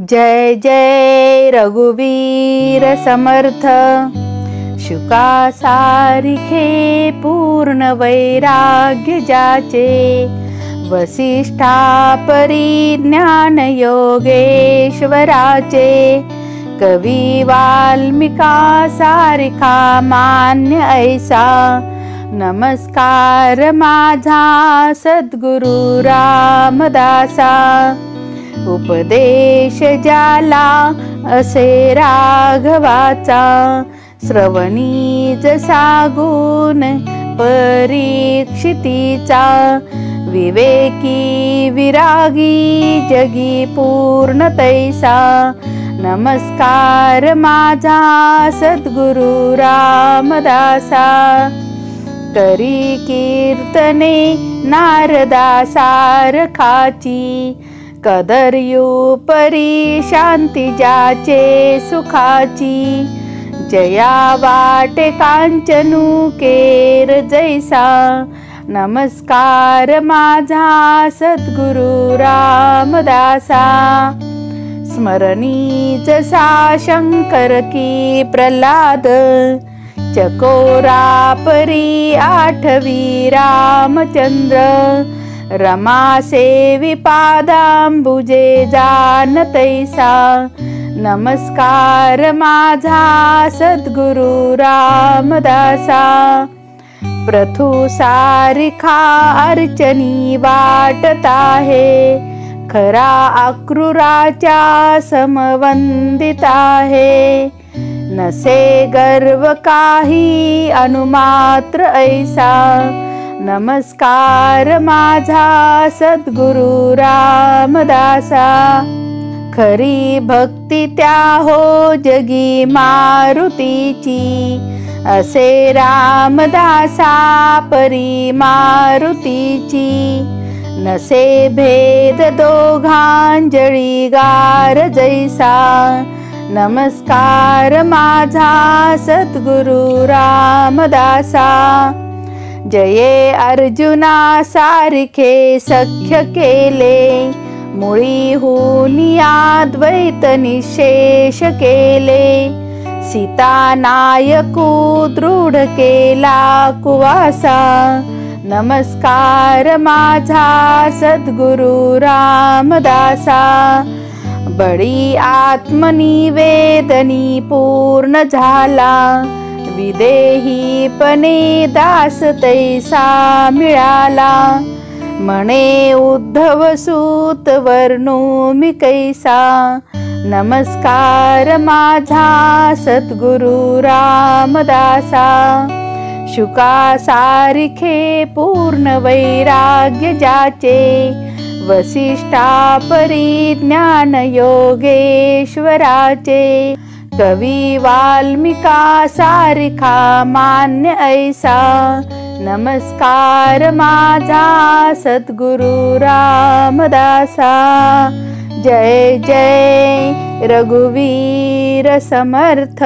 जय जय रघुवीर समर्थ। शुका सारिखे पूर्ण वैराग्य जाचे, वसिष्ठा परिज्ञान योगेश्वराचे। कवी वाल्मिका सारिखा मान्य ऐसा, नमस्कार माझा सद्गुरु रामदासा। उपदेश ज्याला असे राघवाचा, श्रवणी जसा गुण परीक्षितीचा। विवेकी विरागी जगी पूर्ण तैसा, नमस्कार माझा सद्गुरु रामदासा। करी कीर्तने नारदा सारखाची, कदर्यू परी शांती ज्याचे सुखाची। जया वाटे कांचनू केर जैसा, नमस्कार माझा सद्गुरु रामदासा। स्मरणी जसा शंकर की प्रल्हाद, चकोरा परी आठवी रामचंद्र। रमा सेवी पादांबुजे जान तैसा, नमस्कार माझा सद्गुरु रामदासा। प्रथु सारिखा अर्चनी वाटत आहे, खरा अक्रूराच्या समवंदित आहे। नसे गर्व काही अनुमात्र ऐसा, नमस्कार माझा सद्गुरु रामदासा। खरी भक्ती त्या हो जगी मारुतीची, असे रामदासा परी मारुतीची। नसे भेद दोघांजळी गार जैसा, नमस्कार माझा सद्गुरु रामदासा। जये अर्जुना सारिखे सख्य केले, मुळी हुनिया द्वैत निशेष केले। सीता नायकू दृढ केला कुवासा, नमस्कार माझा सद्गुरु रामदासा। बळी आत्मनिवेदनी पूर्ण झाला, विदेहीपणे दास तैसा मिळाला। म्हणे उद्धव सूत वर्णू मी कैसा, नमस्कार माझा सद्गुरु रामदासा। शुका सारिखे पूर्ण वैराग्य ज्याचे, वसिष्ठा परिज्ञान योगेश्वराचे। कवी वाल्मिका सारिखा मान्य ऐसा, नमस्कार माझा सद्गुरु रामदासा। जय जय रघुवीर समर्थ।